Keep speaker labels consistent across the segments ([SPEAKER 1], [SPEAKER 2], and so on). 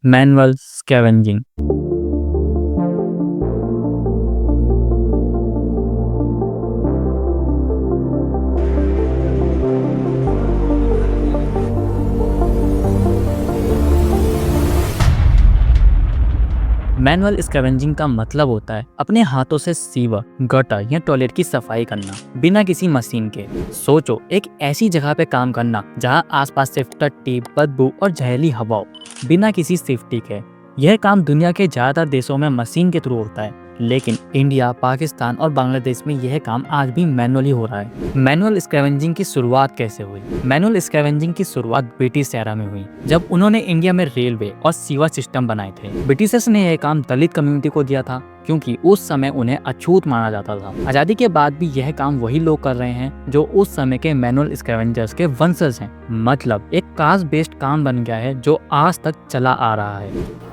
[SPEAKER 1] Manual scavenging. Manual scavenging का मतलब होता है अपने हाथों से सीवर, गटर या टॉयलेट की सफाई करना बिना किसी मशीन के। सोचो, एक ऐसी जगह पे काम करना जहां आसपास सिर्फ टट्टी, बदबू और जहरीली हवा हो, बिना किसी सेफ्टी के। यह काम दुनिया के ज्यादातर देशों में मशीन के थ्रू होता है, लेकिन इंडिया, पाकिस्तान और बांग्लादेश में यह काम आज भी मैनुअली हो रहा है। मैनुअल स्कैवेंजिंग की शुरुआत कैसे हुई? मैनुअल स्कैवेंजिंग की शुरुआत ब्रिटिश एरा में हुई, जब उन्होंने इंडिया में रेलवे और सीवर सिस्टम बनाए थे। ब्रिटिशर्स ने यह काम दलित कम्युनिटी को दिया था, क्योंकि उस समय उन्हें अछूत माना जाता था। आजादी के बाद भी यह काम वही लोग कर रहे हैं जो उस समय के मैनुअल स्कैवेंजर्स के वंशज हैं। मतलब एक कास्ट बेस्ड काम बन गया है जो आज तक चला आ रहा है।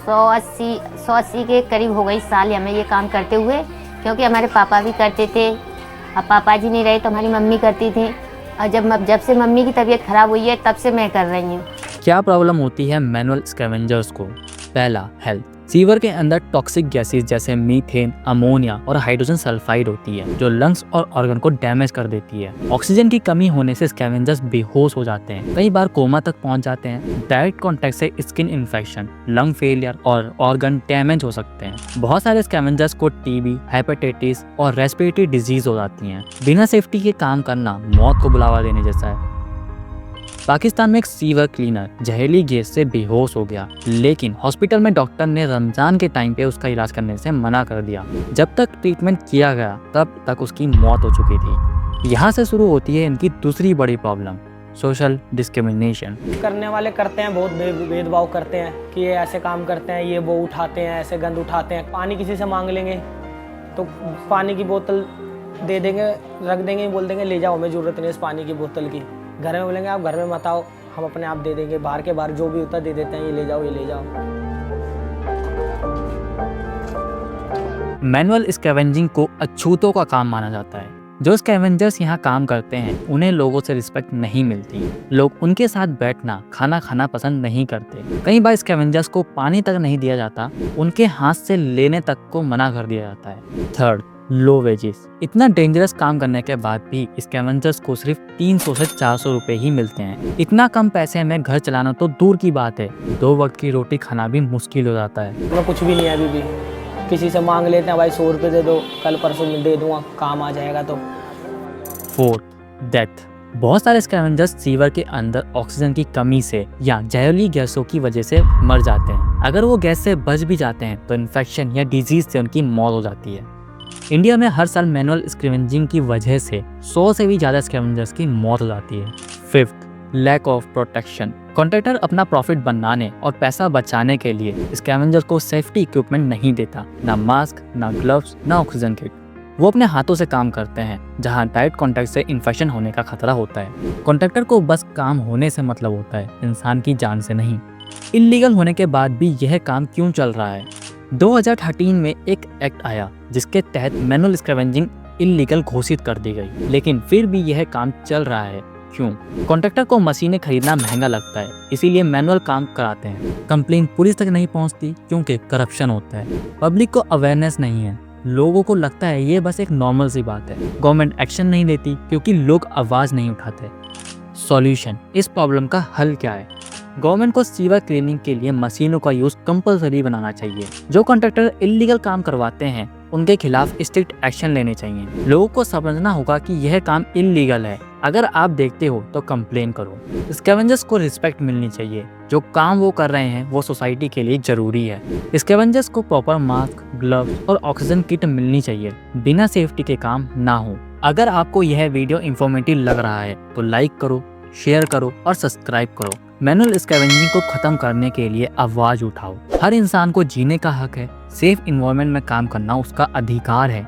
[SPEAKER 2] 180 के करीब हो गई साल हमें ये काम करते हुए, क्योंकि हमारे पापा भी करते थे। अब पापा जी नहीं रहे तो हमारी मम्मी करती थी, और जब से मम्मी की तबीयत खराब हुई है तब से मैं कर रही हूँ।
[SPEAKER 1] क्या प्रॉब्लम होती है मैनुअल स्कैवेंजर्स को? पहला, हेल्थ। सीवर के अंदर टॉक्सिक गैसेस जैसे मीथेन, अमोनिया और हाइड्रोजन सल्फाइड होती है, जो लंग्स और ऑर्गन को डैमेज कर देती है। ऑक्सीजन की कमी होने से स्कैवेंजर्स बेहोश हो जाते हैं, कई बार कोमा तक पहुंच जाते हैं। डायरेक्ट कांटेक्ट से स्किन इन्फेक्शन, लंग फेलियर और ऑर्गन डैमेज हो सकते हैं। बहुत सारे स्कैवेंजर्स को टीबी, हेपेटाइटिस और रेस्पिरेटरी डिजीज हो जाती हैं। बिना सेफ्टी के काम करना मौत को बुलावा देने जैसा है। पाकिस्तान में एक सीवर क्लीनर जहरीली गैस से बेहोश हो गया, लेकिन हॉस्पिटल में डॉक्टर ने रमजान के टाइम पे उसका इलाज करने से मना कर दिया। जब तक ट्रीटमेंट किया गया तब तक उसकी मौत हो चुकी थी। यहाँ से शुरू होती है इनकी दूसरी बड़ी प्रॉब्लम, सोशल डिस्क्रिमिनेशन।
[SPEAKER 3] करने वाले करते हैं, बहुत भेदभाव करते हैं कि ये ऐसे काम करते हैं, ये वो उठाते हैं, ऐसे गंद उठाते हैं। पानी किसी से मांग लेंगे तो पानी की बोतल दे देंगे, रख देंगे, बोल देंगे ले जाओ, हमें ज़रूरत नहीं इस पानी की बोतल की। घर में बोलेंगे आप घर में मत आओ, हम अपने आप दे देंगे। बाहर के बाहर जो भी होता दे देते हैं, ये ले जाओ, ये ले जाओ।
[SPEAKER 1] मैनुअल स्कैवेंजिंग को अछूतों का काम माना जाता है। जो स्कैवेंजर्स यहाँ काम करते हैं उन्हें लोगों से रिस्पेक्ट नहीं मिलती। लोग उनके साथ बैठना, खाना खाना पसंद नहीं करते। कई बार स्कैवेंजर्स को पानी तक नहीं दिया जाता, उनके हाथ से लेने तक को मना कर दिया जाता है। Third, low wages. इतना डेंजरस काम करने के बाद भी स्कैवेंजर्स को सिर्फ 300 से 400 रुपए ही मिलते हैं। इतना कम पैसे में घर चलाना तो दूर की बात है, 2 वक्त की रोटी खाना भी मुश्किल हो जाता है।
[SPEAKER 3] तो कुछ भी नहीं है अभी भी, किसी से मांग लेते हैं, भाई 100 रुपये दे दो, कल परसों में दे दूंगा, काम आ जाएगा। तो
[SPEAKER 1] फोर्थ, डेथ। बहुत सारे स्कैवेंजर्स सीवर के अंदर ऑक्सीजन की कमी से या जहरीली गैसों की वजह से मर जाते हैं। अगर वो गैस से बच भी जाते हैं तो इन्फेक्शन या डिजीज से उनकी मौत हो जाती है। इंडिया में हर साल मैनुअल स्कैवेंजिंग की वजह से 100 से भी ज्यादा स्कैवेंजर्स की मौत हो जाती है। Fifth, lack of protection. Contractor अपना प्रॉफिट बनाने और पैसा बचाने के लिए स्कैवेंजर्स को सेफ्टी इक्विपमेंट नहीं देता, ना मास्क, ना ग्लव्स, ना ऑक्सीजन किट। वो अपने हाथों से काम करते हैं जहां डायरेक्ट कांटेक्ट से इन्फेक्शन होने का खतरा होता है। कॉन्ट्रैक्टर को बस काम होने से मतलब होता है, इंसान की जान से नहीं। इल्लीगल होने के बाद भी यह काम क्यों चल रहा है? 2013 में एक एक्ट आया जिसके तहत मैनुअल स्कैवेंजिंग इल्लीगल घोषित कर दी गई, लेकिन फिर भी यह काम चल रहा है। क्यों? कॉन्ट्रैक्टर को मशीनें खरीदना महंगा लगता है, इसीलिए मैनुअल काम कराते हैं। कंप्लेन पुलिस तक नहीं पहुंचती क्योंकि करप्शन होता है। पब्लिक को अवेयरनेस नहीं है, लोगों को लगता है ये बस एक नॉर्मल सी बात है। गवर्नमेंट एक्शन नहीं लेती क्योंकि लोग आवाज नहीं उठाते। सॉल्यूशन, इस प्रॉब्लम का हल क्या है? गवर्नमेंट को सीवर क्लीनिंग के लिए मशीनों का यूज कंपलसरी बनाना चाहिए। जो कॉन्ट्रैक्टर इल्लीगल काम करवाते हैं उनके खिलाफ स्ट्रिक्ट एक्शन लेने चाहिए। लोगों को समझना होगा कि यह काम इल्लीगल है। अगर आप देखते हो तो कंप्लेन करो। स्कैवेंजर्स को रिस्पेक्ट मिलनी चाहिए। जो काम वो कर रहे हैं वो सोसाइटी के लिए जरूरी है। स्कैवेंजर्स को प्रॉपर मास्क, ग्लव्स और ऑक्सीजन किट मिलनी चाहिए। बिना सेफ्टी के काम ना हो। अगर आपको यह वीडियो इंफॉर्मेटिव लग रहा है तो लाइक करो, शेयर करो और सब्सक्राइब करो। मैनुअल स्कैवेंजिंग को खत्म करने के लिए आवाज उठाओ। हर इंसान को जीने का हक है। सेफ इन्वायरमेंट में काम करना उसका अधिकार है।